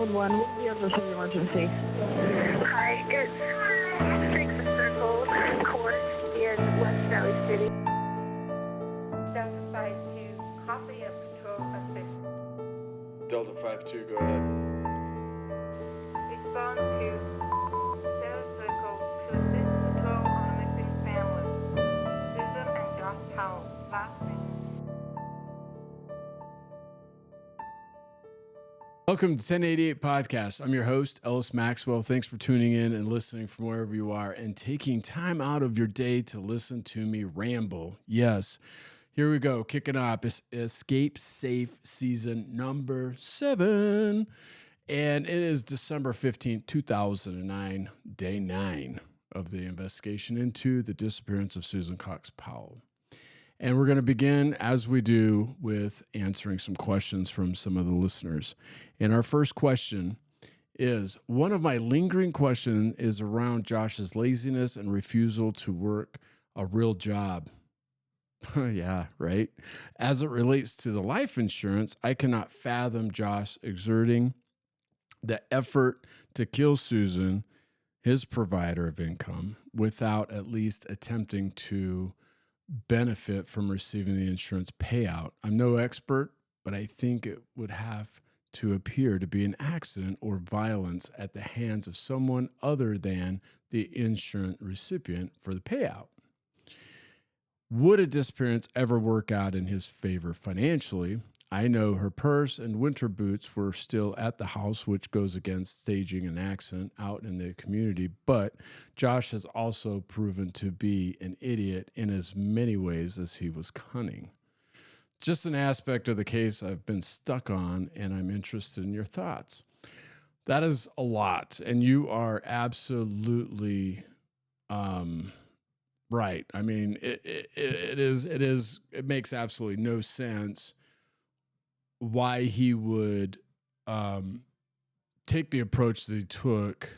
911. What's the address of the emergency? Hi, it's Six Circle Court in West Valley City. Delta 5-2, copy of control assist. Delta 5-2, go ahead. Respond to Sarah Circle to assist control on the missing family. Susan and Josh Powell, last name. Welcome to 1088 Podcast. I'm your host, Ellis Maxwell. Thanks for tuning in and listening from wherever you are and taking time out of your day to listen to me ramble. Yes, here we go. Kicking off Escape Safe Season number 7. And it is December 15th, 2009, day 9 of the investigation into the disappearance of Susan Cox Powell. And we're going to begin, as we do, with answering some questions from some of the listeners. And our first question is, one of my lingering questions is around Josh's laziness and refusal to work a real job. Yeah, right. As it relates to the life insurance, I cannot fathom Josh exerting the effort to kill Susan, his provider of income, without at least attempting to benefit from receiving the insurance payout. I'm no expert, but I think it would have to appear to be an accident or violence at the hands of someone other than the insurance recipient for the payout. Would a disappearance ever work out in his favor financially? I know her purse and winter boots were still at the house, which goes against staging an accident out in the community, but Josh has also proven to be an idiot in as many ways as he was cunning. Just an aspect of the case I've been stuck on, and I'm interested in your thoughts. That is a lot, and you are absolutely right. I mean, it makes absolutely no sense why he would take the approach that he took.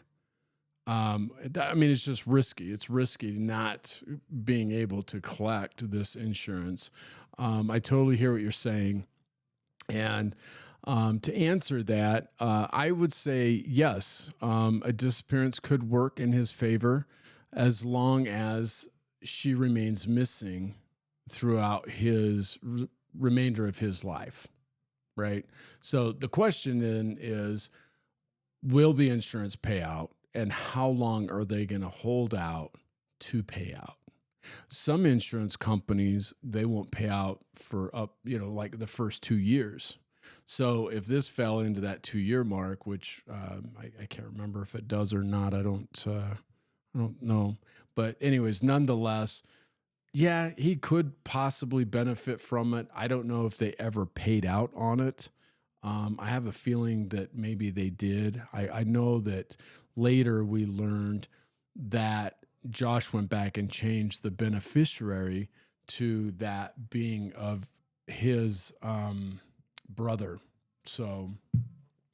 It's just risky. It's risky not being able to collect this insurance. I totally hear what you're saying. And to answer that, I would say yes, a disappearance could work in his favor as long as she remains missing throughout his remainder of his life. Right. So the question then is, will the insurance pay out, and how long are they going to hold out to pay out? Some insurance companies, they won't pay out for like the first 2 years. So if this fell into that 2-year mark, which I can't remember if it does or not, I don't know. But anyways, nonetheless, yeah, he could possibly benefit from it. I don't know if they ever paid out on it. I have a feeling that maybe they did. I know that later we learned that Josh went back and changed the beneficiary to that being of his brother. So,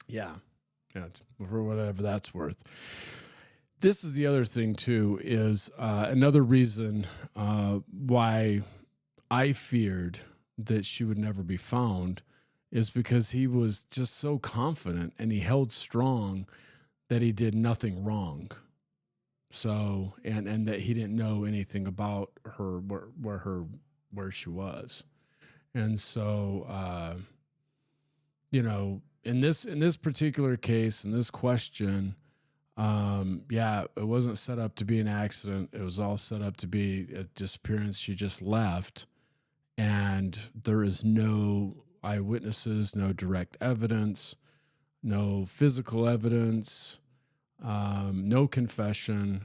yeah, for whatever that's worth. This is the other thing, too, is another reason why I feared that she would never be found is because he was just so confident and he held strong that he did nothing wrong. So, and that he didn't know anything about her, where she was. And so, in this particular case, in this question, it wasn't set up to be an accident. It was all set up to be a disappearance. She just left, and there is no eyewitnesses, no direct evidence, no physical evidence, no confession,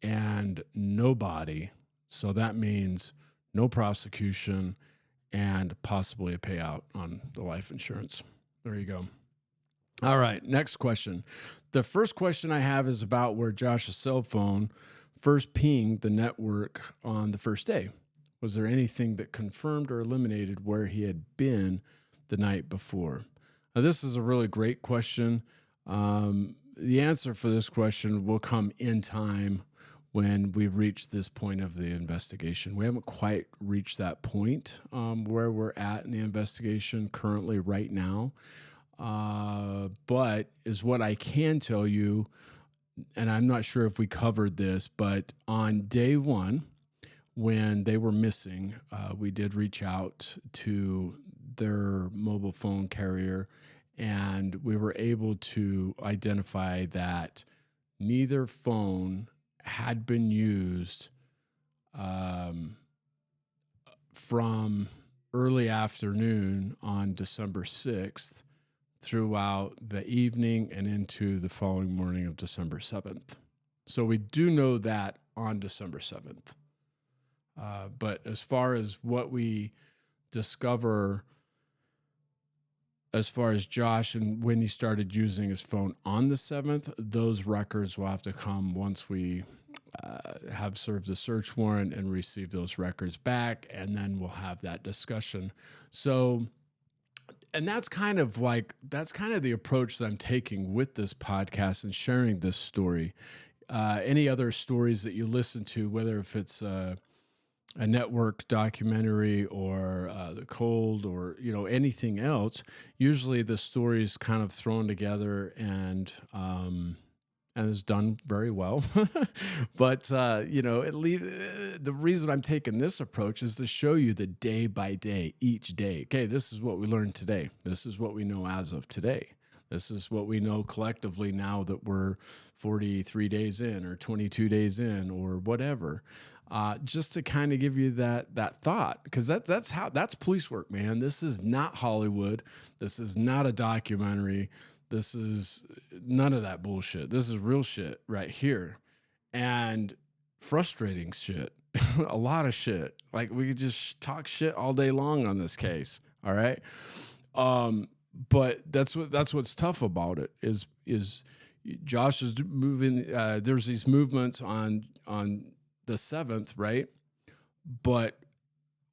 and no body. So that means no prosecution and possibly a payout on the life insurance. There you go. All right, next question. The first question I have is about where Josh's cell phone first pinged the network on the first day. Was there anything that confirmed or eliminated where he had been the night before? Now, this is a really great question. The answer for this question will come in time when we reach this point of the investigation. We haven't quite reached that point where we're at in the investigation currently right now. but is what I can tell you, and I'm not sure if we covered this, but on day one, when they were missing, we did reach out to their mobile phone carrier, and we were able to identify that neither phone had been used um, from early afternoon on December 6th throughout the evening and into the following morning of December 7th. So we do know that on December 7th. But as far as what we discover, as far as Josh and when he started using his phone on the 7th, those records will have to come once we have served the search warrant and receive those records back, and then we'll have that discussion. So, and that's kind of the approach that I'm taking with this podcast and sharing this story. Any other stories that you listen to, whether if it's a network documentary or the cold or anything else, usually the story is kind of thrown together and is done very well. But the reason I'm taking this approach is to show you the day by day, each day. Okay, this is what we learned today. This is what we know as of today. This is what we know collectively now that we're 43 days in or 22 days in or whatever. Just to kind of give you that thought, because that's police work, man. This is not Hollywood. This is not a documentary. This is none of that bullshit. This is real shit right here, and frustrating shit. A lot of shit. Like, we could just talk shit all day long on this case. All right. But that's what's tough about it is Josh is moving. There's these movements on the 7th, right? But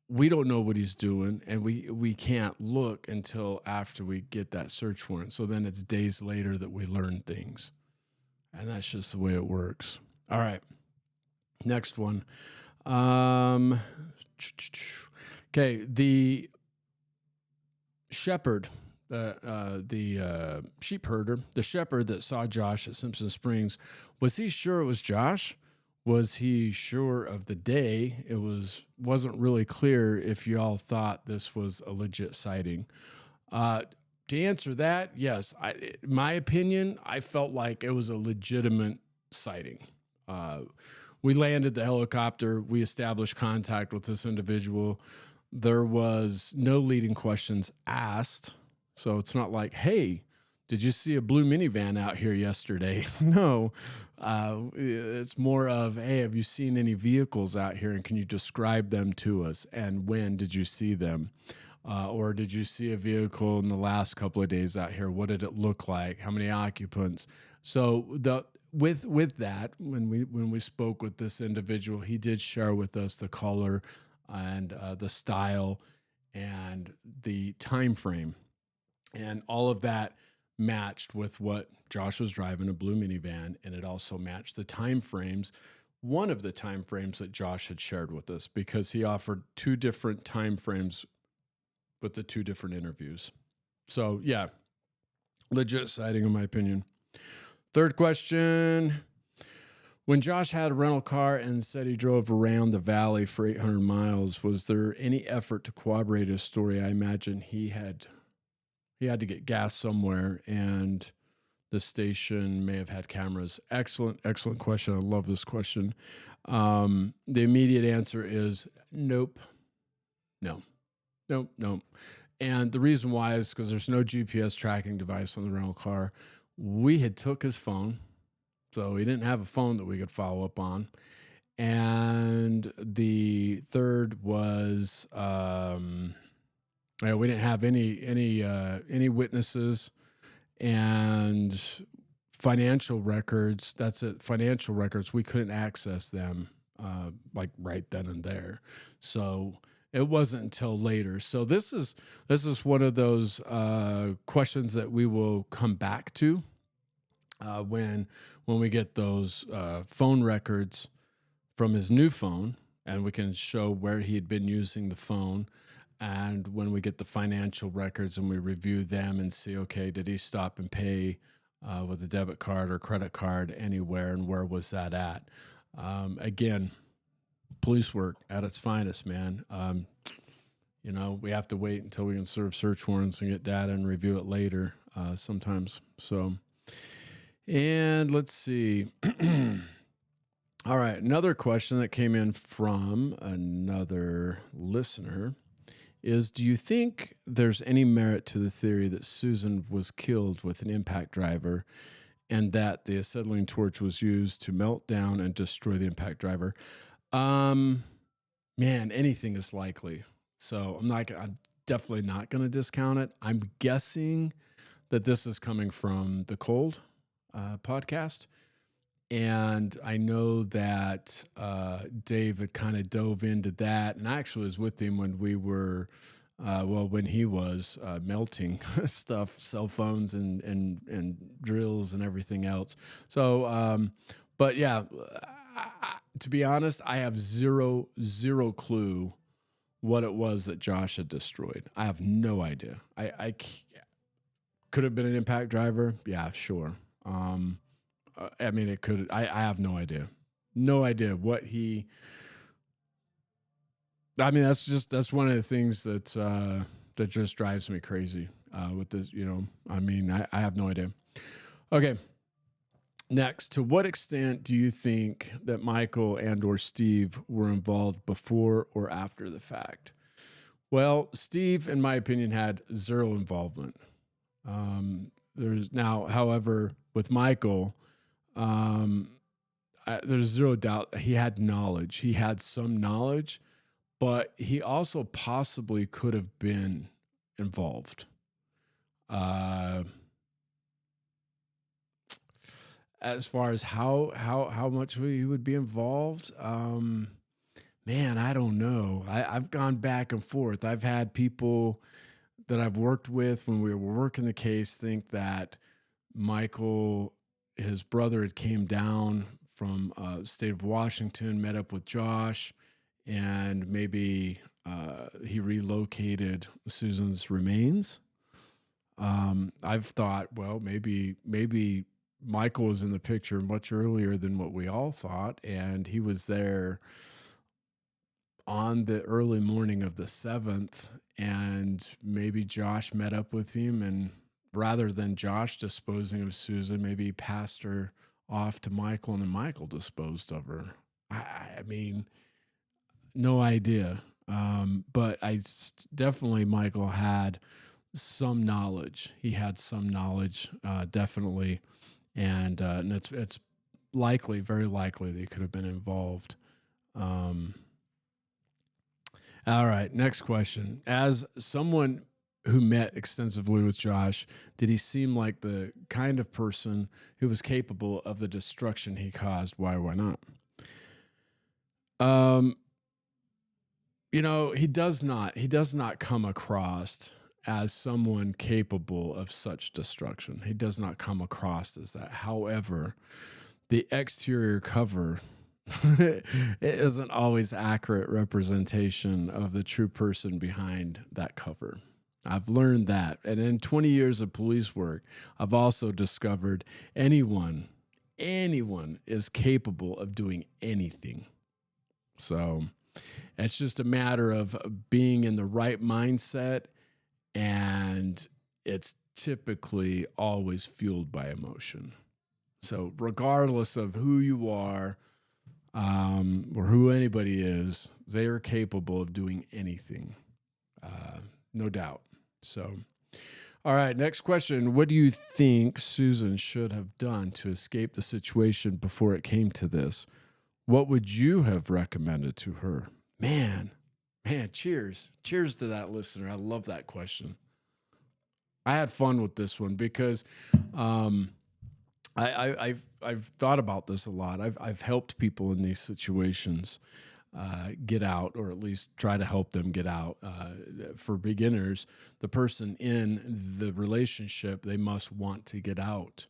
we don't know what he's doing, and we can't look until after we get that search warrant. So then it's days later that we learn things, and that's just the way it works. All right, next one. Okay, the shepherd, the sheep herder, the shepherd that saw Josh at Simpson Springs, was he sure it was Josh? Was he sure of the day? It wasn't really clear if y'all thought this was a legit sighting. To answer that, yes. My opinion, I felt like it was a legitimate sighting. We landed the helicopter. We established contact with this individual. There was no leading questions asked. So it's not like, hey, did you see a blue minivan out here yesterday? No. It's more of, hey, have you seen any vehicles out here, and can you describe them to us? And when did you see them? Or did you see a vehicle in the last couple of days out here? What did it look like? How many occupants? So with that, when we spoke with this individual, he did share with us the color and the style and the time frame, and all of that matched with what Josh was driving, a blue minivan, and it also matched the time frames, one of the time frames that Josh had shared with us, because he offered two different time frames with the two different interviews. So yeah, legit sighting in my opinion. Third question. When Josh had a rental car and said he drove around the valley for 800 miles, was there any effort to corroborate his story? I imagine he had to get gas somewhere, and the station may have had cameras. Excellent question. I love this question. The immediate answer is nope. No. And the reason why is because there's no GPS tracking device on the rental car. We had took his phone, so he didn't have a phone that we could follow up on. And the third was, we didn't have any witnesses, and financial records. That's it. Financial records. We couldn't access them like right then and there. So it wasn't until later. So this is one of those questions that we will come back to when we get those phone records from his new phone, and we can show where he had been using the phone. And when we get the financial records and we review them and see, okay, did he stop and pay with a debit card or credit card anywhere, and where was that at? Again, police work at its finest, man. We have to wait until we can serve search warrants and get data and review it later sometimes. So, and let's see. All right, another question that came in from another listener is, do you think there's any merit to the theory that Susan was killed with an impact driver and that the acetylene torch was used to melt down and destroy the impact driver? Man, anything is likely. So I'm definitely not going to discount it. I'm guessing that this is coming from the Cold podcast. And I know that Dave had kind of dove into that. And I actually was with him when we were, when he was melting stuff, cell phones and drills and everything else. So, but yeah, to be honest, I have zero clue what it was that Josh had destroyed. I have no idea. Could have been an impact driver. Yeah, sure. It could. I have no idea. No idea what he. That's one of the things that just drives me crazy with this. I have no idea. Okay. Next, to what extent do you think that Michael and or Steve were involved before or after the fact? Well, Steve, in my opinion, had zero involvement. However, with Michael, there's zero doubt he had knowledge. He had some knowledge, but he also possibly could have been involved. As far as how much he would be involved, man, I don't know. I've gone back and forth. I've had people that I've worked with when we were working the case think that Michael, his brother, had came down from state of Washington, met up with Josh, and maybe he relocated Susan's remains. I've thought, well, maybe Michael was in the picture much earlier than what we all thought, and he was there on the early morning of the 7th, and maybe Josh met up with him, and rather than Josh disposing of Susan, maybe he passed her off to Michael, and then Michael disposed of her. I mean, no idea. But definitely Michael had some knowledge. He had some knowledge, definitely. And it's likely, very likely, that he could have been involved. All right, next question. As someone who met extensively with Josh, did he seem like the kind of person who was capable of the destruction he caused? Why not? He does not come across as someone capable of such destruction. He does not come across as that. However, the exterior cover it isn't always accurate representation of the true person behind that cover. I've learned that. And in 20 years of police work, I've also discovered anyone is capable of doing anything. So it's just a matter of being in the right mindset, and it's typically always fueled by emotion. So regardless of who you are, or who anybody is, they are capable of doing anything, no doubt. So, all right, next question. What do you think Susan should have done to escape the situation before it came to this? What would you have recommended to her? Man, cheers to that listener. I love that question. I had fun with this one because I've thought about this a lot. I've helped people in these situations get out, or at least try to help them get out. For beginners, the person in the relationship, they must want to get out.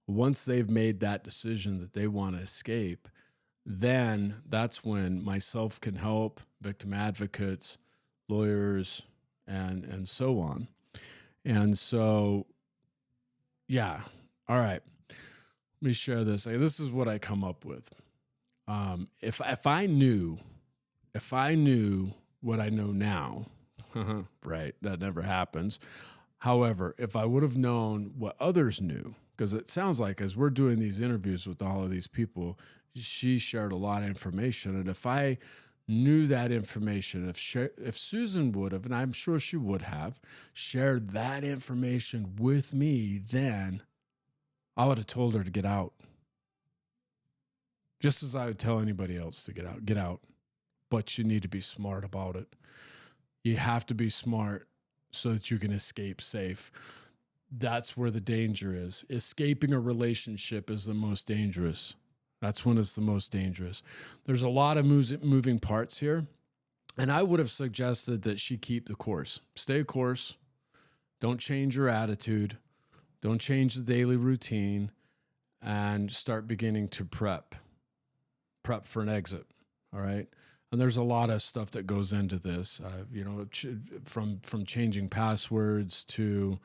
Once they've made that decision that they want to escape, then that's when myself can help, victim advocates, lawyers, and so on. And so, yeah. All right. Let me share this. This is what I come up with. If I knew what I know now, right, that never happens. However, if I would have known what others knew, because it sounds like as we're doing these interviews with all of these people, she shared a lot of information. And if I knew that information, if Susan would have, and I'm sure she would have, shared that information with me, then I would have told her to get out. Just as I would tell anybody else to get out. Get out. But you need to be smart about it. You have to be smart so that you can escape safe. That's where the danger is. Escaping a relationship is the most dangerous. That's when it's the most dangerous. There's a lot of moving parts here. And I would have suggested that she keep the course. Stay course. Don't change your attitude. Don't change the daily routine. And start beginning to prep for an exit. All right. And there's a lot of stuff that goes into this, from changing passwords to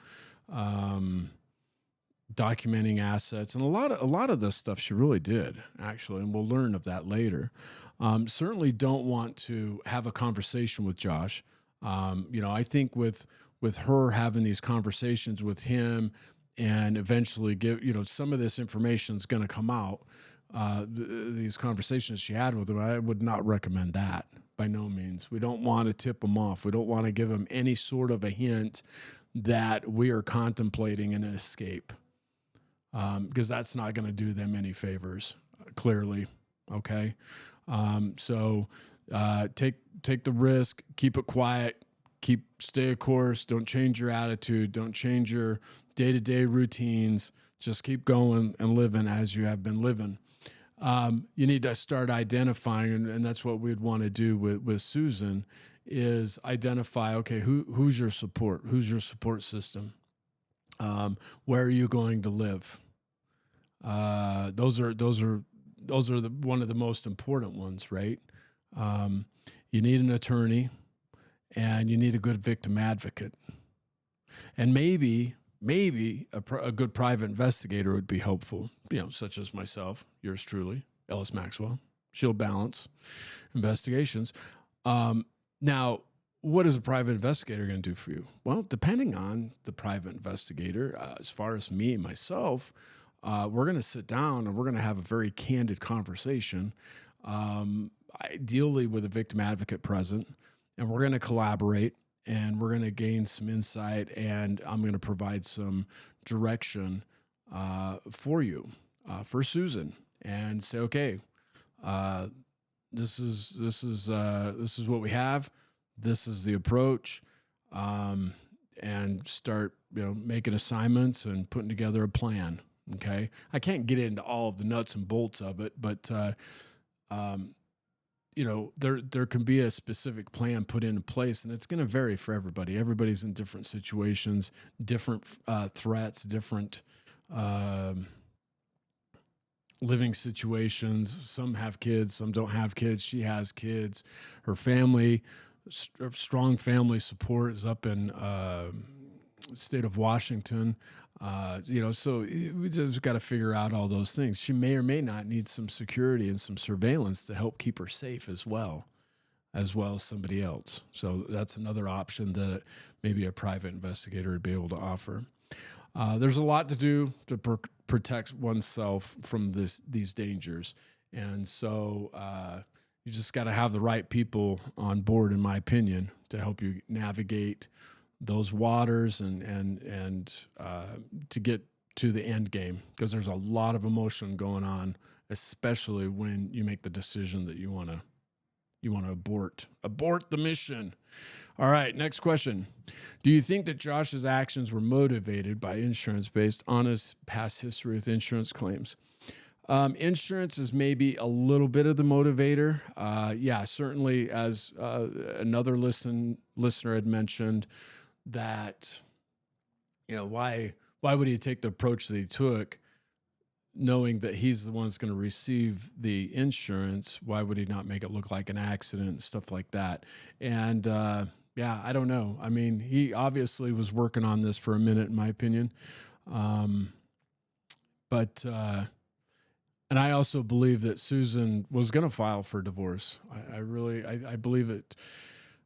documenting assets, and a lot of this stuff she really did actually, and we'll learn of that later. Certainly, don't want to have a conversation with Josh. I think with her having these conversations with him, and eventually some of this information is going to come out. These conversations she had with him, I would not recommend that by no means. We don't want to tip him off. We don't want to give him any sort of a hint that we are contemplating an escape, because that's not going to do them any favors, clearly. Okay. So take the risk, keep it quiet, stay a course. Don't change your attitude. Don't change your day-to-day routines. Just keep going and living as you have been living. You need to start identifying, and that's what we'd want to do with Susan, is identify, okay, who's your support? Who's your support system? Where are you going to live? Those are one of the most important ones, right? You need an attorney, and you need a good victim advocate, and maybe a good private investigator would be helpful, such as myself, yours truly, Ellis Maxwell. She'll balance investigations. Now, what is a private investigator going to do for you? Well, depending on the private investigator, as far as myself, we're going to sit down and we're going to have a very candid conversation, ideally with a victim advocate present, and we're going to collaborate. And we're going to gain some insight, and I'm going to provide some direction for you, for Susan, and say, okay, this is what we have. This is the approach, and start making assignments and putting together a plan. Okay, I can't get into all of the nuts and bolts of it, but there can be a specific plan put into place, and it's going to vary for everybody. Everybody's in different situations, different threats, different living situations. Some have kids, some don't have kids. She has kids. Her family, strong family support, is up in state of Washington. So we just got to figure out all those things. She may or may not need some security and some surveillance to help keep her safe as well as somebody else. So that's another option that maybe a private investigator would be able to offer. There's a lot to do to protect oneself from these dangers. And so you just got to have the right people on board, in my opinion, to help you navigate those waters and to get to the end game, because there's a lot of emotion going on, especially when you make the decision that you want to abort the mission. All right, next question. Do you think that Josh's actions were motivated by insurance based on his past history with insurance claims? Insurance is maybe a little bit of the motivator. Yeah, certainly, as another listener had mentioned, that why would he take the approach that he took, knowing that he's the one that's going to receive the insurance? Why would he not make it look like an accident and stuff like that? And Yeah, I don't know. I mean, he obviously was working on this for a minute, in my opinion. Um, but and I also believe that Susan was going to file for divorce. I really, I believe it.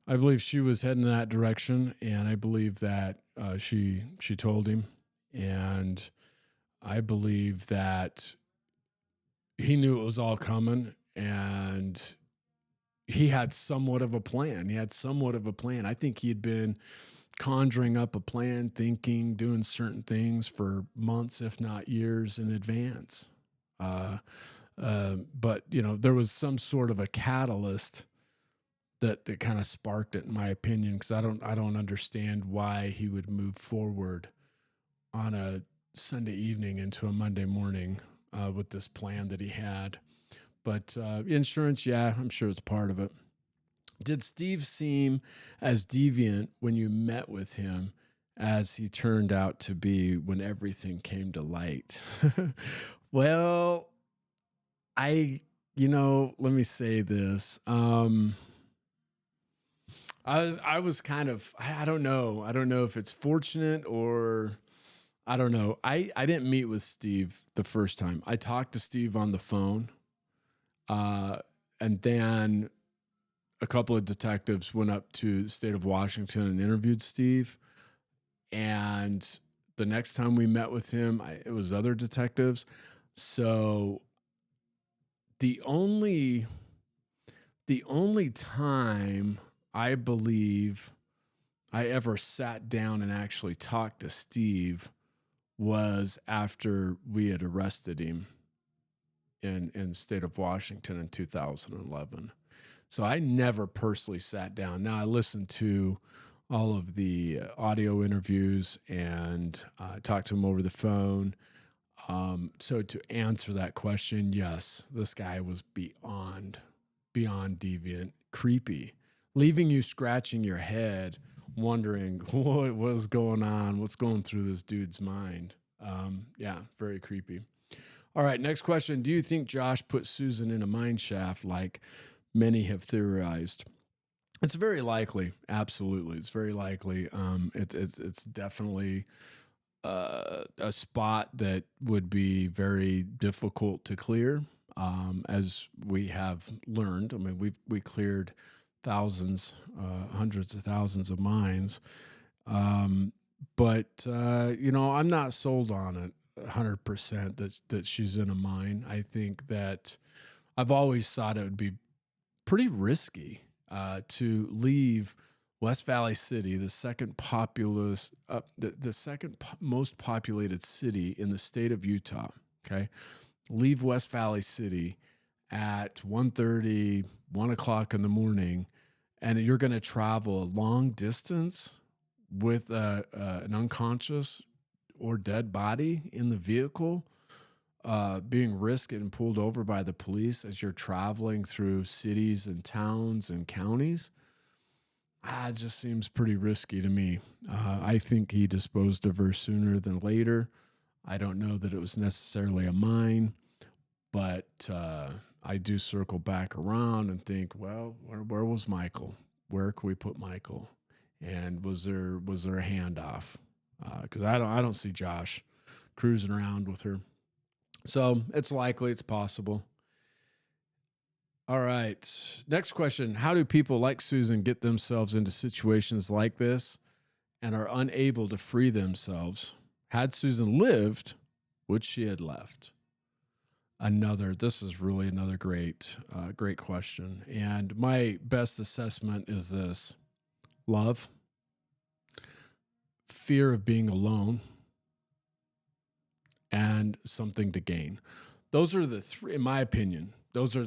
I believe she was heading in that direction, and I believe that she told him, and I believe that he knew it was all coming, and he had somewhat of a plan. He had somewhat of a plan. I think he had been conjuring up a plan, thinking, doing certain things for months, if not years in advance. Uh, but there was some sort of a catalyst that kind of sparked it, in my opinion, because I don't understand why he would move forward on a Sunday evening into a Monday morning with this plan that he had. But insurance, yeah, I'm sure it's part of it. Did Steve seem as deviant when you met with him as he turned out to be when everything came to light? Well, let me say this. I was kind of, I don't know. I don't know if it's fortunate or I don't know. I didn't meet with Steve the first time. I talked to Steve on the phone. Uh, and then a couple of detectives went up to the state of Washington and interviewed Steve. And the next time we met with him, it was other detectives. So the only the only time I believe I ever sat down and actually talked to Steve was after we had arrested him in the state of Washington in 2011. So I never personally sat down. Now I listened to all of the audio interviews and talked to him over the phone. So to answer that question, yes, this guy was beyond deviant, creepy, leaving you scratching your head, wondering what was going on, what's going through this dude's mind. Yeah, very creepy. All right, next question. Do you think Josh put Susan in a mine shaft like many have theorized? It's very likely. Absolutely, it's very likely. It's definitely a spot that would be very difficult to clear, as we have learned. I mean, we cleared thousands, hundreds of thousands of mines, but I'm not sold on it 100% that she's in a mine. I think that I've always thought it would be pretty risky to leave West Valley City, the second populous, the second most populated city in the state of Utah. Okay, leave West Valley City at 1:30, 1 o'clock in the morning, and you're going to travel a long distance with an unconscious or dead body in the vehicle, being risked and pulled over by the police as you're traveling through cities and towns and counties. It just seems pretty risky to me. I think he disposed of her sooner than later. I don't know that it was necessarily a mine, but I do circle back around and think, well, where was Michael? Where can we put Michael? And was there a handoff? Because I don't see Josh cruising around with her. So it's likely, it's possible. All right. Next question. How do people like Susan get themselves into situations like this and are unable to free themselves? Had Susan lived, would she have left? This is really another great question. And my best assessment is this: love, fear of being alone, and something to gain. Those are the three, in my opinion, those are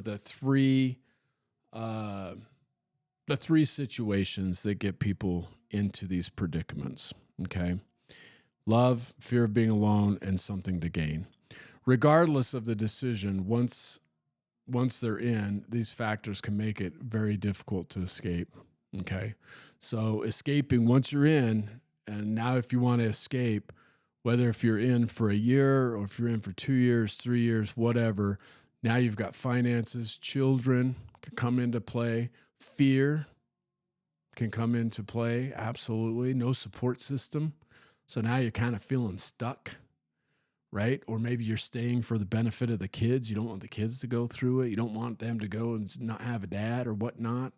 uh, the three situations that get people into these predicaments. Okay. Love, fear of being alone, and something to gain. Regardless of the decision, once they're in, these factors can make it very difficult to escape. Okay. So escaping once you're in, and now if you want to escape, whether if you're in for a year or if you're in for 2 years, 3 years, whatever, now you've got finances, children can come into play, fear, can come into play. Absolutely. No support system. So now you're kind of feeling stuck, right? Or maybe you're staying for the benefit of the kids. You don't want the kids to go through it. You don't want them to go and not have a dad or whatnot.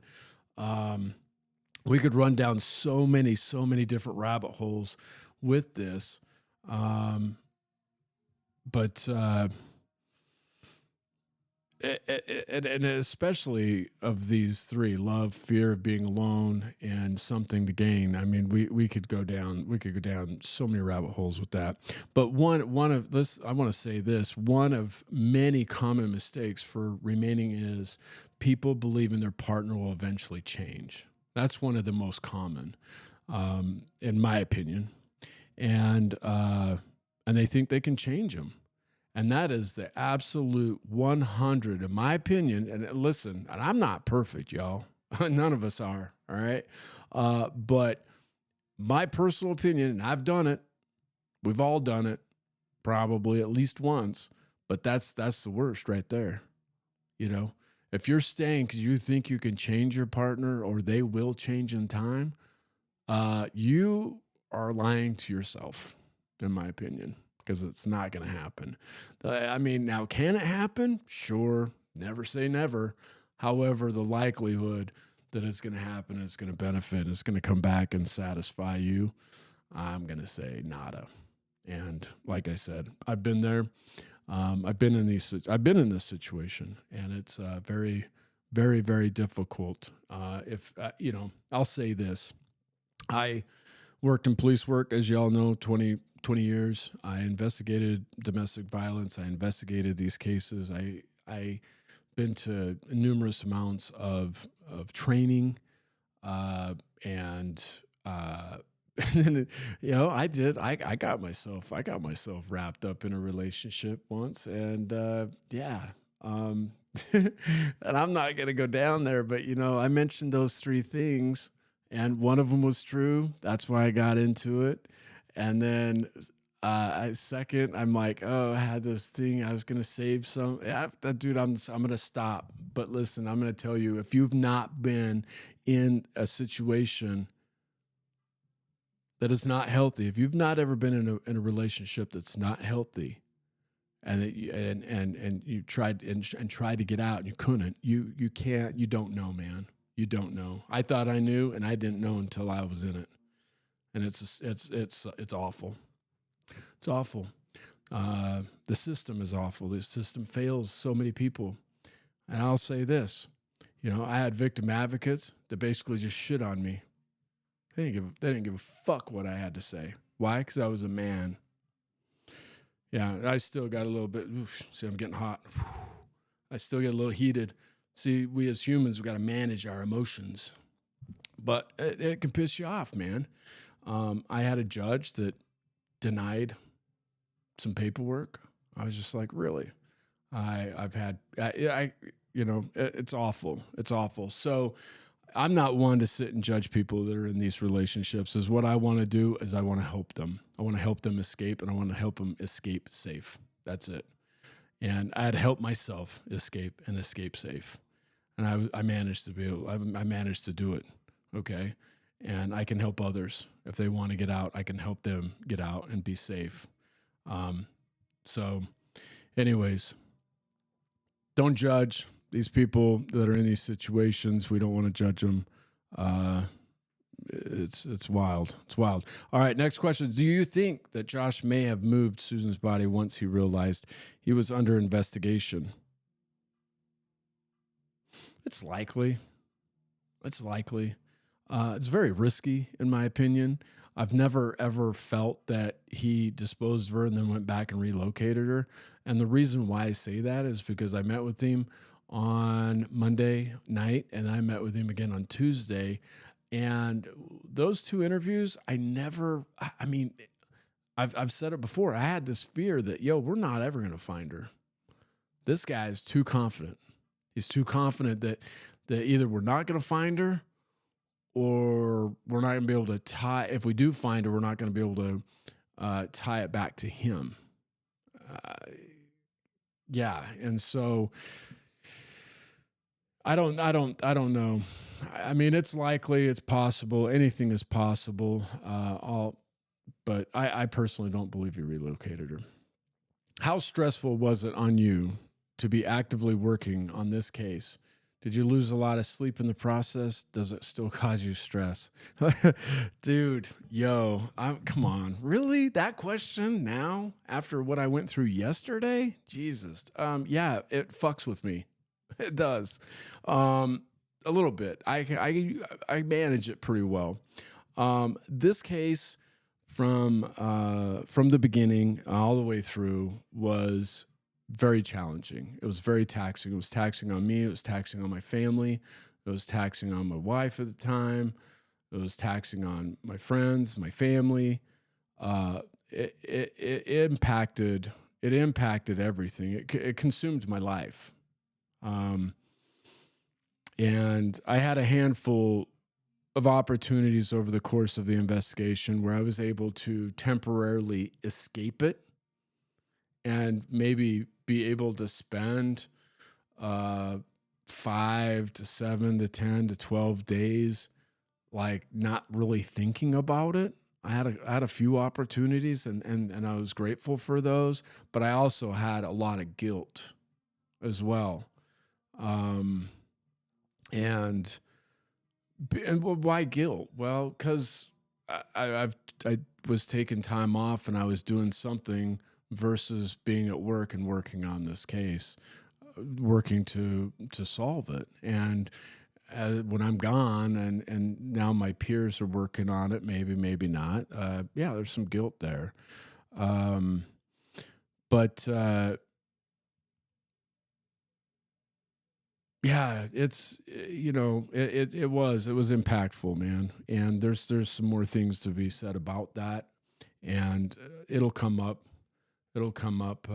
We could run down so many different rabbit holes with this. But and especially of these three, love, fear of being alone, and something to gain. I mean, we could go down so many rabbit holes with that. But one of this, I want to say this, one of many common mistakes for remaining is people believing their partner will eventually change. That's one of the most common, in my opinion, and they think they can change them. And that is the absolute 100, in my opinion. And listen, and I'm not perfect, y'all. None of us are, all right? But my personal opinion, and I've done it, we've all done it, probably at least once, but that's the worst right there. You know, if you're staying because you think you can change your partner or they will change in time, you are lying to yourself, in my opinion, because it's not going to happen. I mean, now, can it happen? Sure. Never say never. However, the likelihood that it's going to happen, it's going to benefit, it's going to come back and satisfy you, I'm going to say nada. And like I said, I've been there. I've been in this situation, and it's very, very, very difficult. I'll say this. I worked in police work, as y'all know, 20 years. I investigated domestic violence. I investigated these cases. I been to numerous amounts of training, and I got myself wrapped up in a relationship once, and and I'm not gonna go down there, but I mentioned those three things, and one of them was true. That's why I got into it. And then I'm like, oh, I had this thing. I was going to save some. Dude, I'm going to stop. But listen, I'm going to tell you, if you've not been in a situation that is not healthy, if you've not ever been in a relationship that's not healthy, and you tried to get out and you couldn't, you can't, you don't know, man. You don't know. I thought I knew, and I didn't know until I was in it. And it's awful. It's awful. The system is awful. The system fails so many people. And I'll say this, I had victim advocates that basically just shit on me. They didn't give a fuck what I had to say. Why? Because I was a man. Yeah, I still got a little bit. See, I'm getting hot. I still get a little heated. See, we as humans, we got to manage our emotions. But it can piss you off, man. I had a judge that denied some paperwork. I was just like, really? It's awful. It's awful. So I'm not one to sit and judge people that are in these relationships. Is what I want to do is I want to help them. I want to help them escape, and I want to help them escape safe. That's it. And I had to help myself escape safe. And I managed to I managed to do it. Okay. And I can help others. If they want to get out, I can help them get out and be safe. So anyways, don't judge these people that are in these situations. We don't want to judge them. It's wild. It's wild. All right. Next question. Do you think that Josh may have moved Susan's body once he realized he was under investigation? It's likely. It's likely. It's very risky, in my opinion. I've never, ever felt that he disposed of her and then went back and relocated her. And the reason why I say that is because I met with him on Monday night, and I met with him again on Tuesday. And those two interviews, I've said it before. I had this fear that, we're not ever going to find her. This guy is too confident. He's too confident that either we're not going to find her, or we're not going to be able to tie. If we do find her, we're not going to be able to tie it back to him. And so I don't know. I mean, it's likely, it's possible, anything is possible. But I personally don't believe you relocated her. How stressful was it on you to be actively working on this case? Did you lose a lot of sleep in the process? Does it still cause you stress? Dude, yo, come on. Really? That question now after what I went through yesterday? Jesus. Yeah, it fucks with me. It does. Um, a little bit. I manage it pretty well. This case from the beginning all the way through was very challenging. It was very taxing. It was taxing on me. It was taxing on my family. It was taxing on my wife at the time. It was taxing on my friends, my family. It impacted. It impacted everything. It consumed my life. Um, and I had a handful of opportunities over the course of the investigation where I was able to temporarily escape it and maybe be able to spend uh, 5 to 7 to 10 to 12 days like not really thinking about it. I had a few opportunities and I was grateful for those, but I also had a lot of guilt as well. Um, and why guilt? Well, because I was taking time off and I was doing something versus being at work and working on this case, working to solve it. And when I'm gone and now my peers are working on it, maybe not. Yeah, there's some guilt there. Um, but Yeah, it was impactful, man. And there's some more things to be said about that, and it'll come up. It'll come up.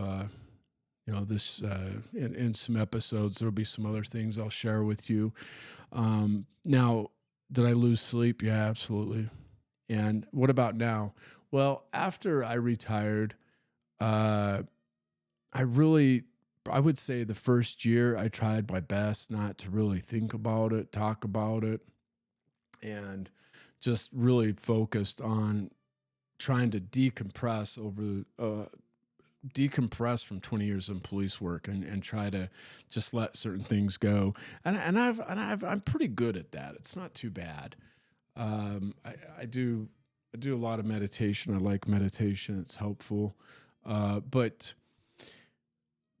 This in some episodes. There'll be some other things I'll share with you. Now, did I lose sleep? Yeah, absolutely. And what about now? Well, after I retired, uh, I really, I would say the first year I tried my best not to really think about it, talk about it, and just really focused on trying to decompress from 20 years in police work and try to just let certain things go. I'm pretty good at that. It's not too bad. I do a lot of meditation. I like meditation. It's helpful. But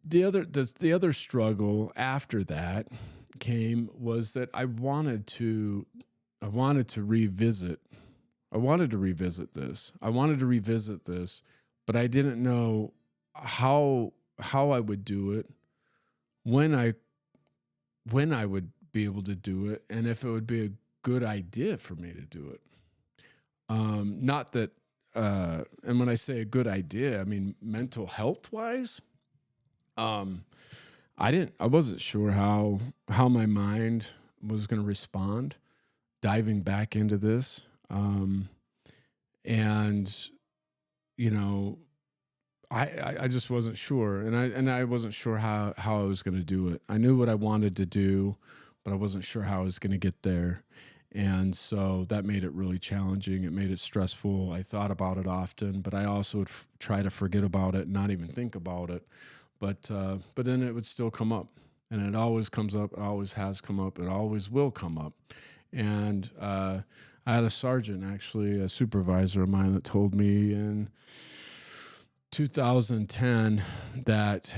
the other struggle after that came was that I wanted to revisit I wanted to revisit this. I wanted to revisit this, but I didn't know how I would do it, when I when I would be able to do it, and if it would be a good idea for me to do it. Not that and when I say a good idea, I mean mental health wise. Um, I wasn't sure how my mind was going to respond diving back into this. And you know, I just wasn't sure, and I wasn't sure how I was going to do it. I knew what I wanted to do, but I wasn't sure how I was going to get there, and so that made it really challenging. It made it stressful. I thought about it often, but I also would try to forget about it, and not even think about it. But then it would still come up, and it always comes up. It always has come up. It always will come up. And I had a sergeant, actually, a supervisor of mine, that told me in 2010 that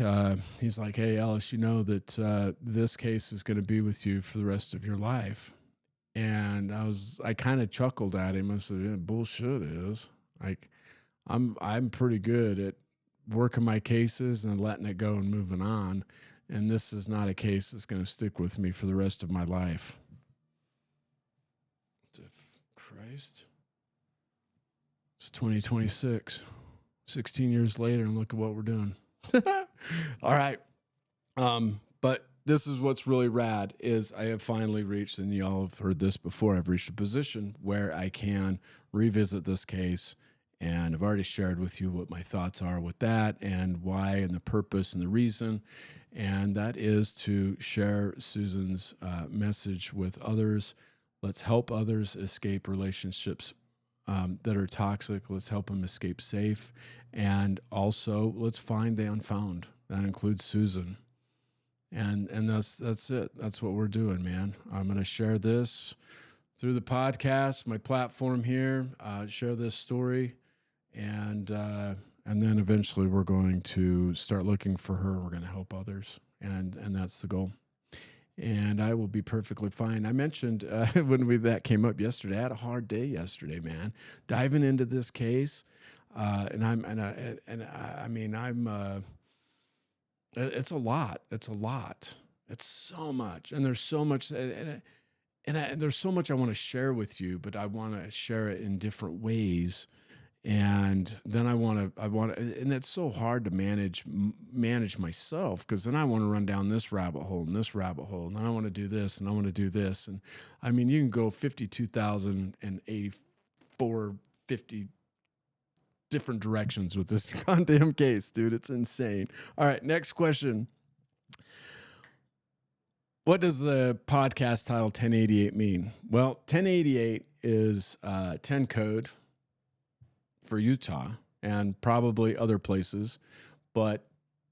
he's like, "Hey, Ellis, you know that this case is going to be with you for the rest of your life." And I kind of chuckled at him. I said, "Yeah, bullshit is like, I'm pretty good at working my cases and letting it go and moving on. And this is not a case that's going to stick with me for the rest of my life." Christ. It's 2026. 16 years later, and look at what we're doing. All right. But this is what's really rad is I have finally reached, and y'all have heard this before, I've reached a position where I can revisit this case, and I've already shared with you what my thoughts are with that and why and the purpose and the reason. and that is to share Susan's message with others. Let's help others escape relationships that are toxic. Let's help them escape safe. And also, let's find the unfound. That includes Susan. And that's it. That's what we're doing, man. I'm going to share this through the podcast, my platform here, share this story, and then eventually we're going to start looking for her. We're going to help others, and that's the goal. And I will be perfectly fine. I mentioned when that came up yesterday, I had a hard day yesterday, man, diving into this case, it's a lot. It's a lot. It's so much, and there's so much, and there's so much I want to share with you, but I want to share it in different ways. And then I want to, and it's so hard to manage myself, because then I want to run down this rabbit hole and this rabbit hole, and then I want to do this and I want to do this. And I mean, you can go 52,084, 50 different directions with this goddamn case, dude. It's insane. All right, next question. What does the podcast title 1088 mean? Well, 1088 is 10 code for Utah and probably other places, but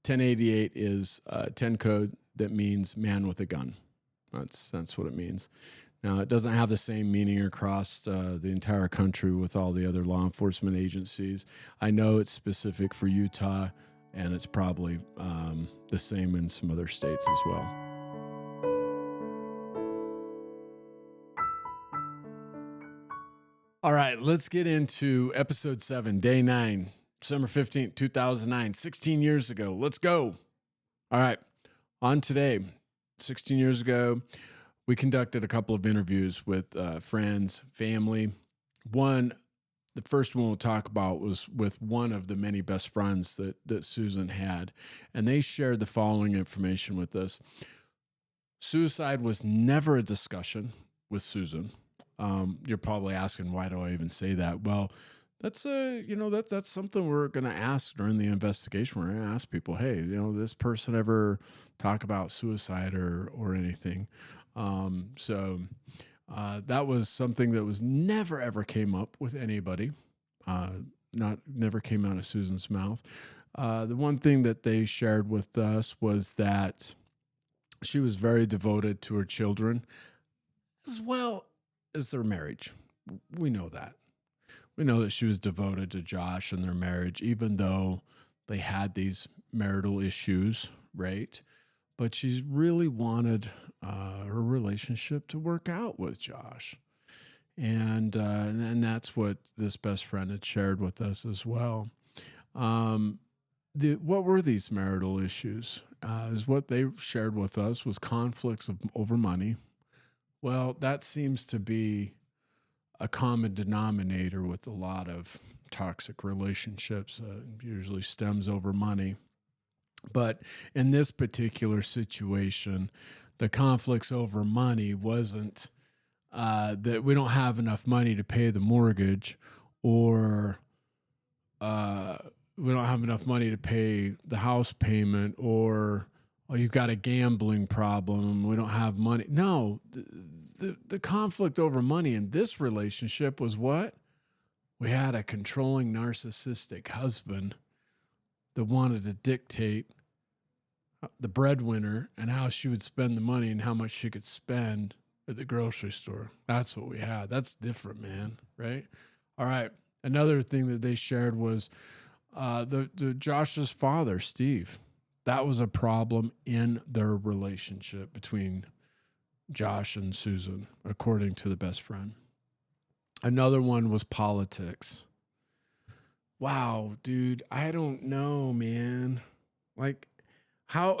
1088 is 10 code that means man with a gun. That's what it means. Now, it doesn't have the same meaning across the entire country with all the other law enforcement agencies. I know it's specific for Utah, and it's probably the same in some other states as well. All right, let's get into episode 7, day 9, December 15th, 2009, 16 years ago. Let's go. All right, on today, 16 years ago, we conducted a couple of interviews with friends, family. The first one we'll talk about was with one of the many best friends that Susan had, and they shared the following information with us. Suicide was never a discussion with Susan. You're probably asking, why do I even say that? Well, that's something we're going to ask during the investigation. We're going to ask people, hey, this person ever talk about suicide or anything? So that was something that was never ever came up with anybody. Never came out of Susan's mouth. The one thing that they shared with us was that she was very devoted to her children, as well as their marriage. We know that. We know that she was devoted to Josh and their marriage, even though they had these marital issues, right? But she really wanted her relationship to work out with Josh. And that's what this best friend had shared with us as well. What were these marital issues? Is what they shared with us was conflicts over money. Well, that seems to be a common denominator with a lot of toxic relationships. Usually stems over money. But in this particular situation, the conflicts over money wasn't that we don't have enough money to pay the mortgage, or we don't have enough money to pay the house payment, or you've got a gambling problem, we don't have money. No, the conflict over money in this relationship was what? We had a controlling, narcissistic husband that wanted to dictate the breadwinner and how she would spend the money and how much she could spend at the grocery store. That's what we had. That's different, man. Right? All right. Another thing that they shared was the Josh's father, Steve. That was a problem in their relationship between Josh and Susan, according to the best friend. Another one was politics. Wow, dude, I don't know, man. Like, how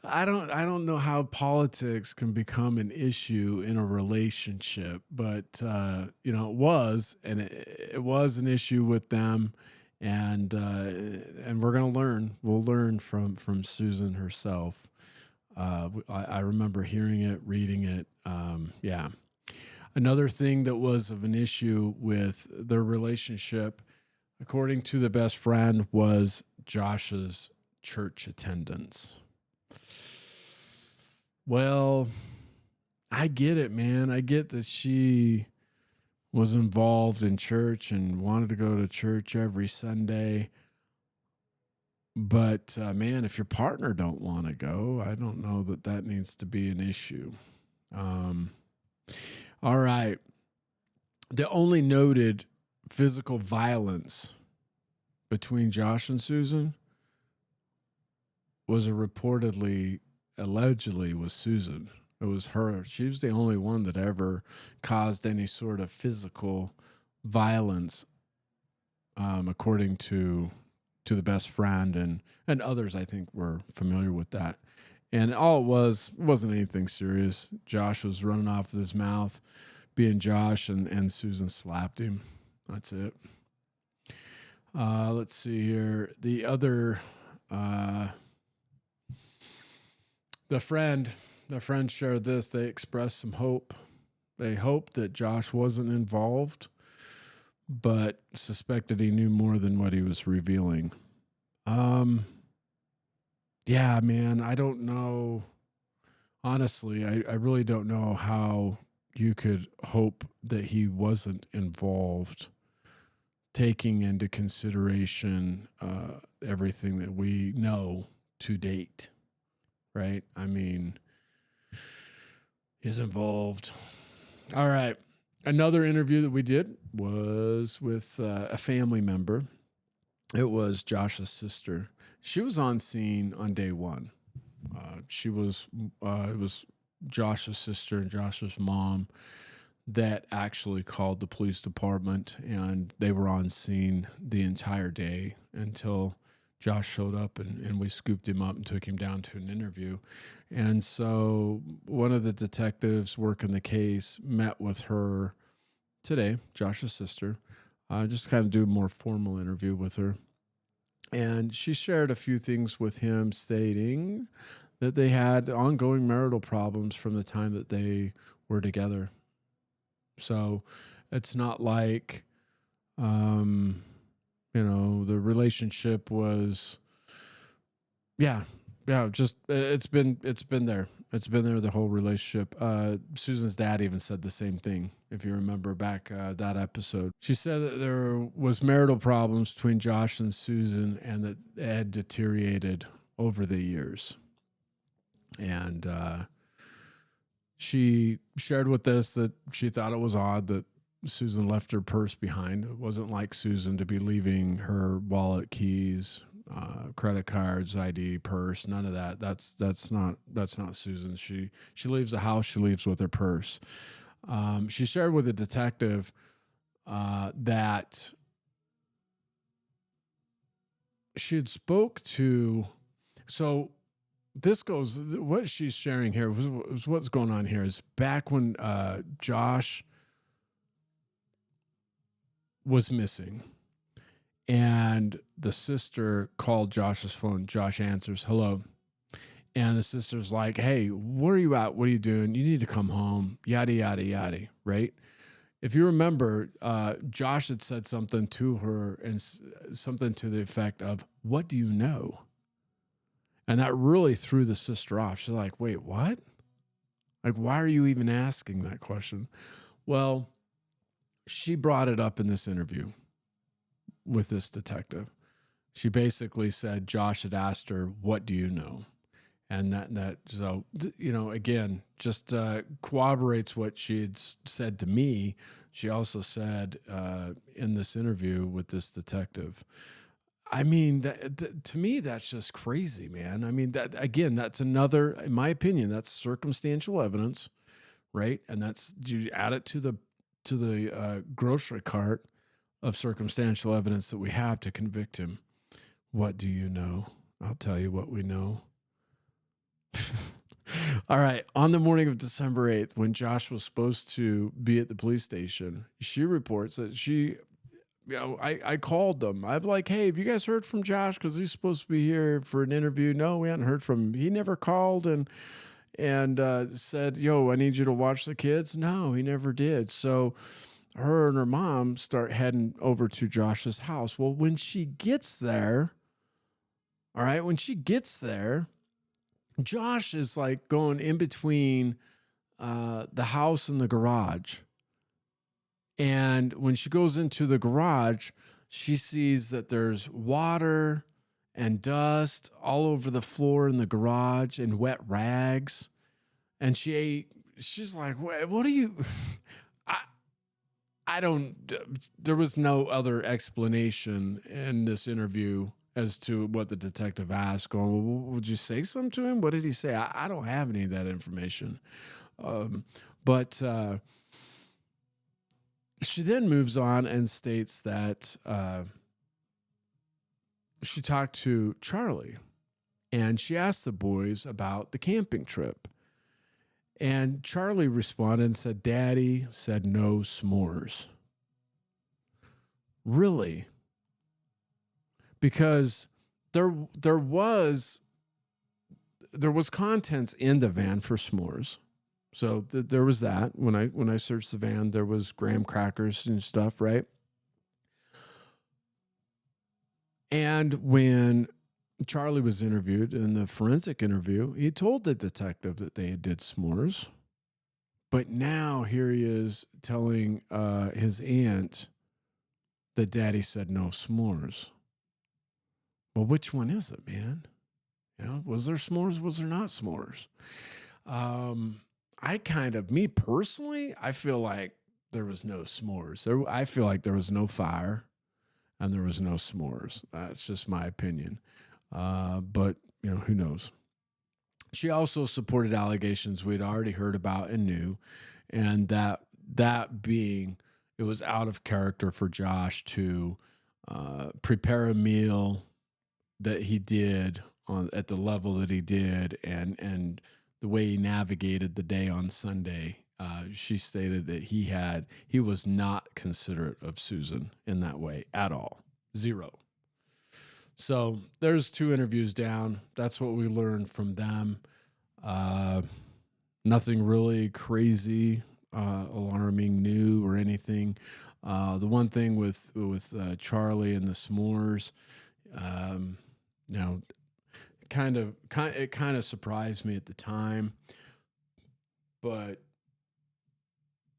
I don't know how politics can become an issue in a relationship, but it was, and it was an issue with them, and we're gonna learn. We'll learn from Susan herself. I remember hearing it, reading it. Yeah. Another thing that was of an issue with their relationship, according to the best friend, was Josh's church attendance. Well, I get it, man. I get that she was involved in church and wanted to go to church every Sunday. But man, if your partner don't want to go, I don't know that that needs to be an issue. Um, all right. The only noted physical violence between Josh and Susan was allegedly was Susan. It was her. She was the only one that ever caused any sort of physical violence, according to the best friend, and others I think were familiar with that. And all it wasn't anything serious. Josh was running off with his mouth, being Josh, and Susan slapped him. That's it. Let's see here. The other, the friend shared this. They expressed some hope. They hoped that Josh wasn't involved, but suspected he knew more than what he was revealing. Yeah, man, I don't know. Honestly, I really don't know how you could hope that he wasn't involved, taking into consideration everything that we know to date, right? I mean, he's involved. All right. Another interview that we did was with a family member. It was Josh's sister. She was on scene on day one. It was Josh's sister and Josh's mom that actually called the police department, and they were on scene the entire day until Josh showed up, and we scooped him up and took him down to an interview. And so one of the detectives working the case met with her today, Josh's sister, just kind of do a more formal interview with her. And she shared a few things with him, stating that they had ongoing marital problems from the time that they were together. So it's not like, the relationship was, just it's been there. It's been there the whole relationship. Susan's dad even said the same thing, if you remember back that episode. She said that there was marital problems between Josh and Susan, and that it had deteriorated over the years. And she shared with us that she thought it was odd that Susan left her purse behind. It wasn't like Susan to be leaving her wallet, keys, credit cards, ID, purse, none of that. That's not Susan. She leaves the house, she leaves with her purse. She shared with a detective that she had spoke to. So this goes. What she's sharing here was what's going on here is back when Josh was missing. And the sister called Josh's phone. Josh answers, hello. And the sister's like, hey, where are you at? What are you doing? You need to come home. Yada, yada, yada. Right? If you remember, Josh had said something to her and something to the effect of, what do you know? And that really threw the sister off. She's like, wait, what? Like, why are you even asking that question? Well, she brought it up in this interview with this detective. She basically said Josh had asked her, what do you know? And again, just corroborates what she had said to me. She also said in this interview with this detective. I mean, to me, that's just crazy, man. I mean, that's another, in my opinion, that's circumstantial evidence, right? And you add it to the grocery cart of circumstantial evidence that we have to convict him. What do you know? I'll tell you what we know. All right. On the morning of December 8th, when Josh was supposed to be at the police station, she reports that I called them. I'm like, hey, have you guys heard from Josh? Because he's supposed to be here for an interview. No, we hadn't heard from him. He never called and said, yo, I need you to watch the kids. No, he never did. So her and her mom start heading over to Josh's house. Well, when she gets there, All right. When she gets there, Josh is like going in between the house and the garage. And when she goes into the garage, she sees that there's water and dust all over the floor in the garage and wet rags. And she's like, what are you? I, I don't, there was no other explanation in this interview as to what the detective asked. Going, well, would you say something to him? What did he say? I don't have any of that information. But she then moves on and states that she talked to Charlie and she asked the boys about the camping trip. And Charlie responded and said, Daddy said no s'mores. Really? Because there was contents in the van for s'mores. So there was that. When I searched the van, there was graham crackers and stuff, right? And when Charlie was interviewed in the forensic interview, he told the detective that they did s'mores. But now here he is telling his aunt that Daddy said no s'mores. Well, which one is it, man? You know, was there s'mores? Was there not s'mores? Me personally, I feel like there was no s'mores. I feel like there was no fire and there was no s'mores. That's just my opinion. But, you know, who knows? She also supported allegations we'd already heard about and knew, and that being it was out of character for Josh to prepare a meal that he did at the level that he did, and the way he navigated the day on Sunday. She stated that he was not considerate of Susan in that way at all. Zero. So there's 2 interviews down. That's what we learned from them. Nothing really crazy, alarming, new or anything. The one thing with Charlie and the s'mores, you know, it kind of surprised me at the time, but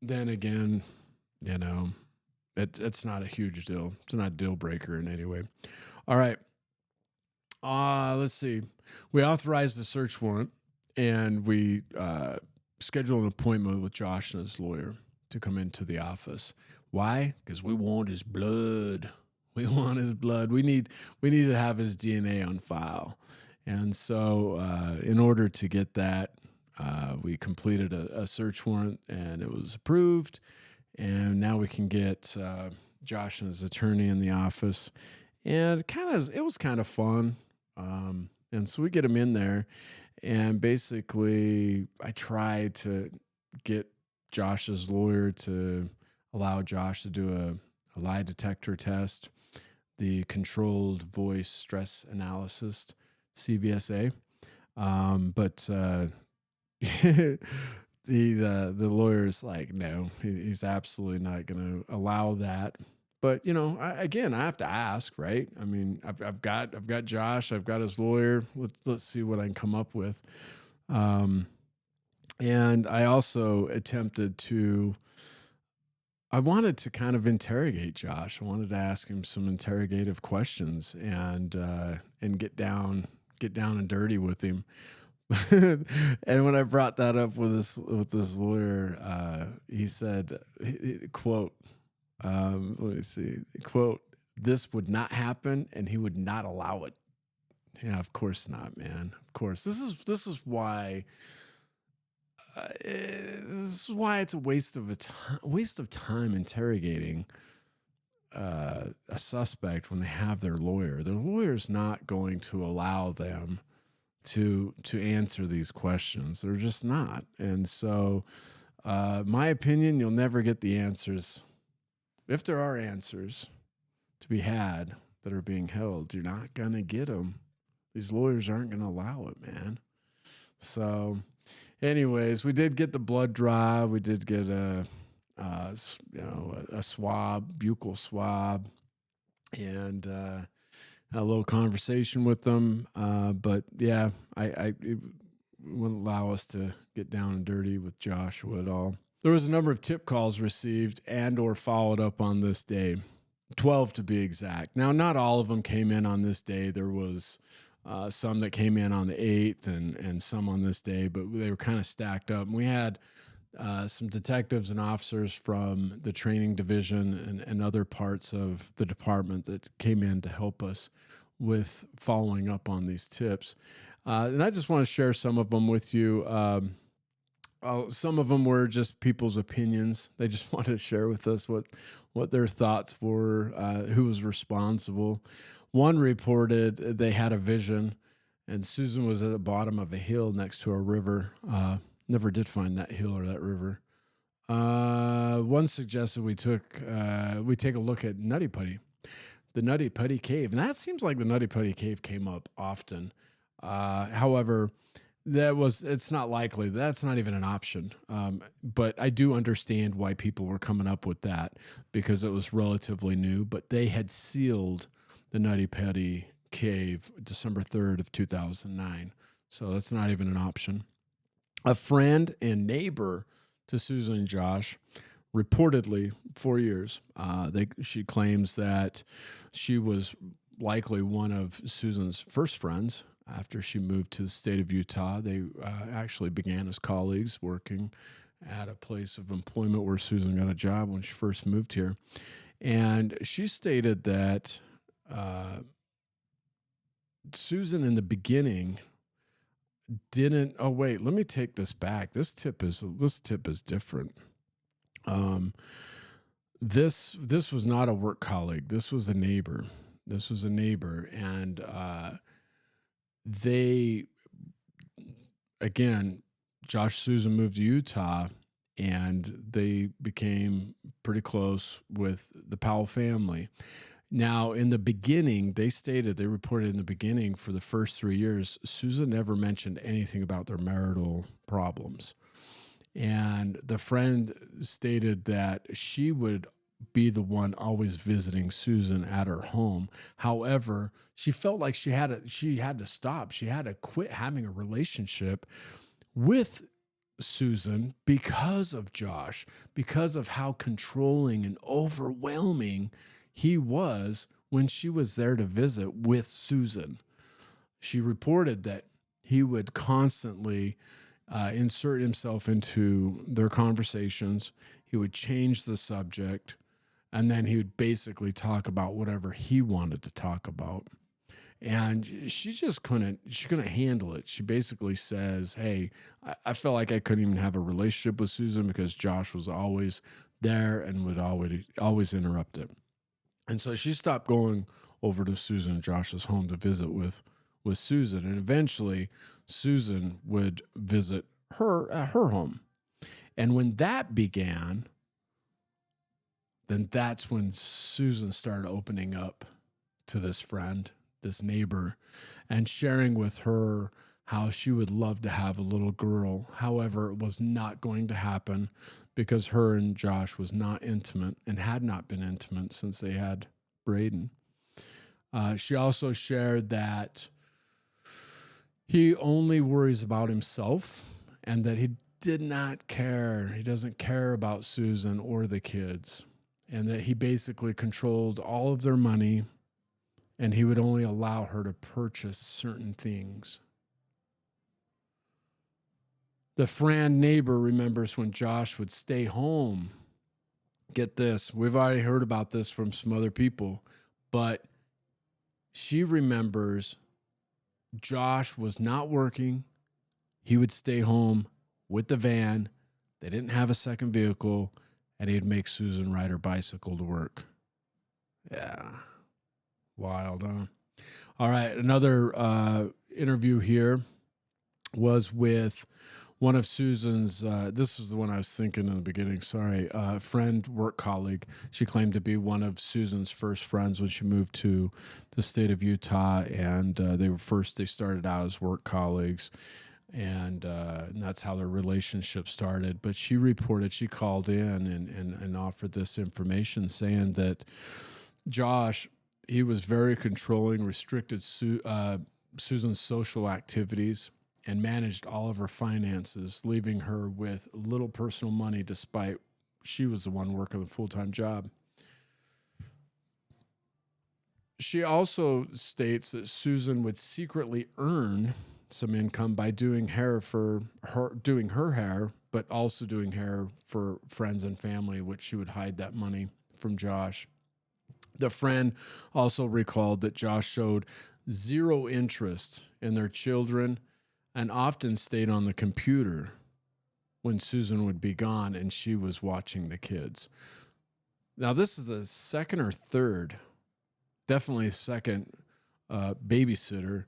then again, you know, it's not a huge deal. It's not a deal breaker in any way. All right. Let's see. We authorized the search warrant and we scheduled an appointment with Josh and his lawyer to come into the office. Why? Because we want his blood. We want his blood. We need to have his DNA on file. And so in order to get that, we completed a search warrant and it was approved. And now we can get Josh and his attorney in the office. And it was kind of fun. And so we get him in there. And basically, I tried to get Josh's lawyer to allow Josh to do a lie detector test, the controlled voice stress analysis, CVSA. But the lawyer's like, no, he's absolutely not going to allow that. But you know, I have to ask, right? I mean, I've got Josh, I've got his lawyer. Let's see what I can come up with. And I also I wanted to kind of interrogate Josh. I wanted to ask him some interrogative questions and get down and dirty with him. And when I brought that up with this lawyer, he said, quote, let me see, quote, this would not happen and he would not allow it. Yeah, of course not, man. Of course. This is why it's a waste of time interrogating a suspect when they have their lawyer. Their lawyer's not going to allow them to answer these questions. They're just not. And so, my opinion, you'll never get the answers. If there are answers to be had that are being held, you're not going to get them. These lawyers aren't going to allow it, man. So anyways, we did get the blood draw. We did get a swab, buccal swab. And had a little conversation with them. But yeah, it wouldn't allow us to get down and dirty with Joshua at all. There was a number of tip calls received and or followed up on this day, 12 to be exact. Now, not all of them came in on this day. There was some that came in on the 8th and some on this day, but they were kind of stacked up. And we had some detectives and officers from the training division and other parts of the department that came in to help us with following up on these tips. And I just want to share some of them with you. Some of them were just people's opinions. They just wanted to share with us what their thoughts were, who was responsible. One reported they had a vision, and Susan was at the bottom of a hill next to a river. Never did find that hill or that river. One suggested we take a look at Nutty Putty, the Nutty Putty Cave, and that seems like the Nutty Putty Cave came up often. However, it's not likely. That's not even an option. But I do understand why people were coming up with that because it was relatively new. But they had sealed the Nutty Putty Cave December 3rd of 2009, so that's not even an option. A friend and neighbor to Susan and Josh, reportedly 4 years, she claims that she was likely one of Susan's first friends after she moved to the state of Utah. They actually began as colleagues working at a place of employment where Susan got a job when she first moved here. And she stated that Susan in the beginning didn't. Oh wait, let me take this back. This tip is different. This was not a work colleague. This was a neighbor. And they, again, Josh Susan moved to Utah, and they became pretty close with the Powell family. Now, in the beginning, they reported in the beginning for the first 3 years, Susan never mentioned anything about their marital problems. And the friend stated that she would be the one always visiting Susan at her home. However, she felt like she had to stop. She had to quit having a relationship with Susan because of Josh, because of how controlling and overwhelming he was when she was there to visit with Susan. She reported that he would constantly insert himself into their conversations. He would change the subject, and then he would basically talk about whatever he wanted to talk about. And she just couldn't handle it. She basically says, hey, I felt like I couldn't even have a relationship with Susan because Josh was always there and would always interrupt it. And so she stopped going over to Susan and Josh's home to visit with Susan. And eventually Susan would visit her at her home. And when that began, then that's when Susan started opening up to this friend, this neighbor, and sharing with her how she would love to have a little girl. However, it was not going to happen because her and Josh was not intimate and had not been intimate since they had Braden. She also shared that he only worries about himself and that he did not care. He doesn't care about Susan or the kids, and that he basically controlled all of their money, and he would only allow her to purchase certain things. The friend neighbor remembers when Josh would stay home. Get this, we've already heard about this from some other people, but she remembers Josh was not working. He would stay home with the van. They didn't have a second vehicle, and he'd make Susan ride her bicycle to work. Yeah. Wild, huh? All right, another interview here was with one of Susan's, this was the one I was thinking in the beginning, sorry, friend, work colleague. She claimed to be one of Susan's first friends when she moved to the state of Utah, and they started out as work colleagues, and that's how their relationship started. But she called in and offered this information saying that Josh he was very controlling, restricted Susan's social activities, and managed all of her finances, leaving her with little personal money despite she was the one working the full-time job. She also states that Susan would secretly earn some income by doing doing her hair, but also doing hair for friends and family, which she would hide that money from Josh. The friend also recalled that Josh showed zero interest in their children and often stayed on the computer when Susan would be gone and she was watching the kids. Now, this is a second or third, definitely second babysitter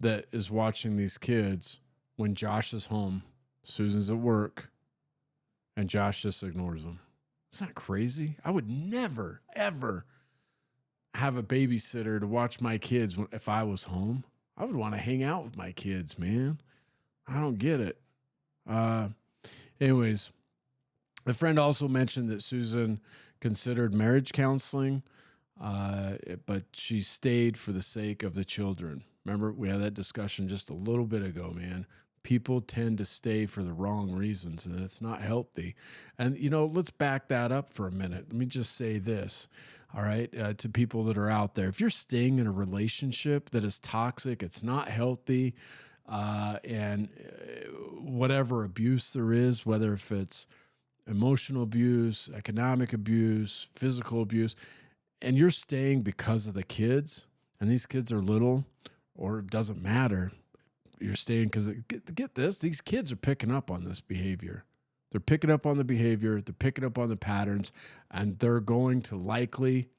that is watching these kids when Josh is home, Susan's at work, and Josh just ignores them. Isn't that crazy? I would never, ever have a babysitter to watch my kids if I was home. I would want to hang out with my kids, man. I don't get it. Anyways, the friend also mentioned that Susan considered marriage counseling, but she stayed for the sake of the children. Remember, we had that discussion just a little bit ago, man. People tend to stay for the wrong reasons, and it's not healthy. And, let's back that up for a minute. Let me just say this, all right, to people that are out there. If you're staying in a relationship that is toxic, it's not healthy, and whatever abuse there is, whether if it's emotional abuse, economic abuse, physical abuse, and you're staying because of the kids, and these kids are little, or it doesn't matter, you're staying because, get this, these kids are picking up on this behavior. They're picking up on the behavior, they're picking up on the patterns, and they're going to likely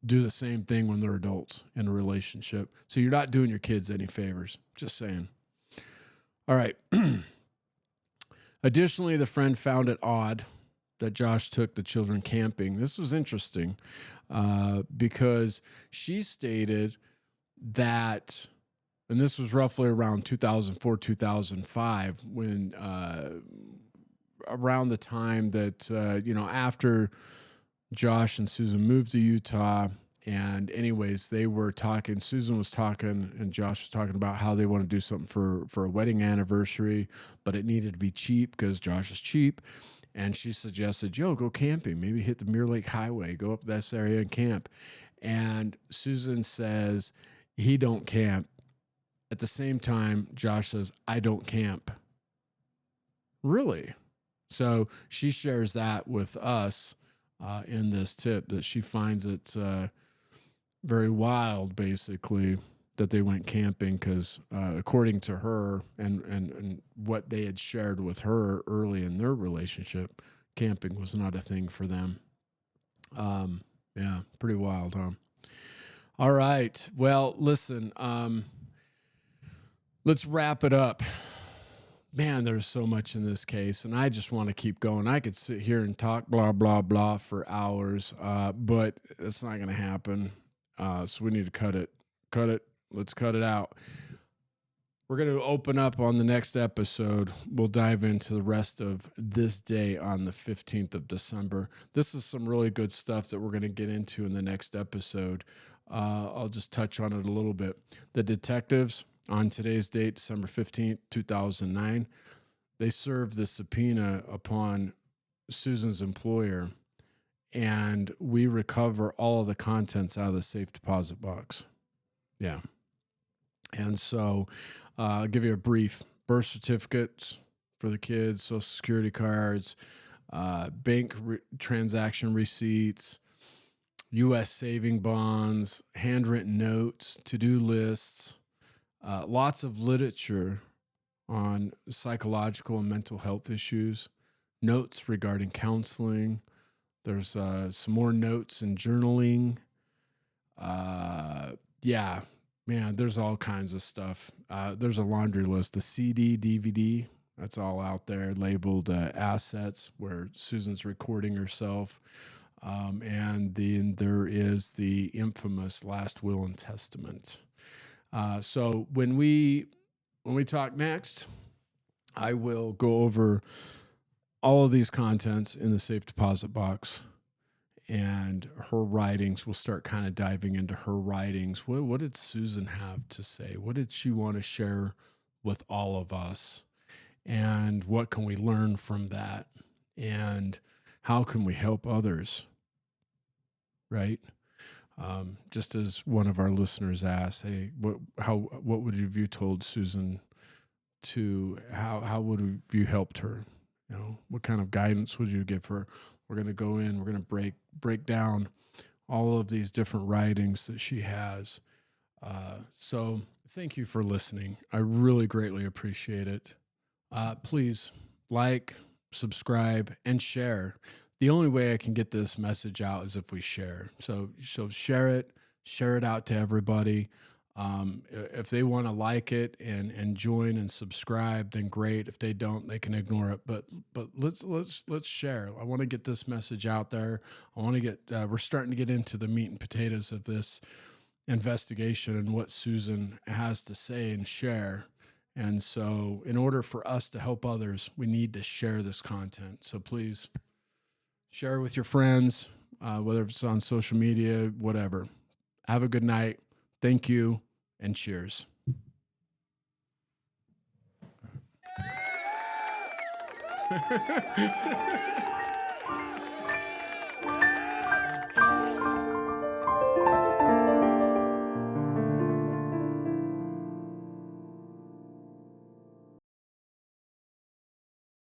do the same thing when they're adults in a relationship. So you're not doing your kids any favors. Just saying. All right. Additionally, the friend found it odd that Josh took the children camping. This was interesting because she stated that, and this was roughly around 2004, 2005, when around the time that, after Josh and Susan moved to Utah. And anyways, they were talking, Susan was talking and Josh was talking about how they want to do something for a wedding anniversary, but it needed to be cheap because Josh is cheap. And she suggested, go camping, maybe hit the Mirror Lake Highway, go up this area and camp. And Susan says, he don't camp. At the same time, Josh says, I don't camp. Really? So she shares that with us in this tip, that she finds it very wild, basically, that they went camping because according to her and what they had shared with her early in their relationship, camping was not a thing for them. Yeah, pretty wild, huh? All right. Well, listen, let's wrap it up. Man, there's so much in this case, and I just want to keep going. I could sit here and talk blah, blah, blah for hours, but it's not going to happen. So we need to cut it. Let's cut it out. We're going to open up on the next episode. We'll dive into the rest of this day on the 15th of December. This is some really good stuff that we're going to get into in the next episode. I'll just touch on it a little bit. The detectives, on today's date, December 15th, 2009, they served the subpoena upon Susan's employer, and we recover all of the contents out of the safe deposit box. Yeah. And so I'll give you a brief: birth certificates for the kids, social security cards, bank transaction receipts, U.S. saving bonds, handwritten notes, to-do lists, lots of literature on psychological and mental health issues, notes regarding counseling. There's some more notes and journaling. Yeah, man, there's all kinds of stuff. There's a laundry list, the CD, DVD, that's all out there, labeled assets, where Susan's recording herself. And then there is the infamous last will and testament. So when we talk next, I will go over all of these contents in the safe deposit box, and her writings. We'll start kind of diving into her writings. What did Susan have to say? What did she want to share with all of us? And what can we learn from that? And how can we help others? Right? Just as one of our listeners asked, hey, what would have you told Susan to how would have you helped her? What kind of guidance would you give her? We're going to go in, we're going to break down all of these different writings that she has. So thank you for listening. I really greatly appreciate it. Please like, subscribe, and share. The only way I can get this message out is if we share. So share it out to everybody. If they want to like it and join and subscribe, then great. If they don't, they can ignore it. But let's share. I want to get this message out there. I want to get. We're starting to get into the meat and potatoes of this investigation and what Susan has to say and share. And so, in order for us to help others, we need to share this content. So please share with your friends, whether it's on social media, whatever. Have a good night. Thank you, and cheers.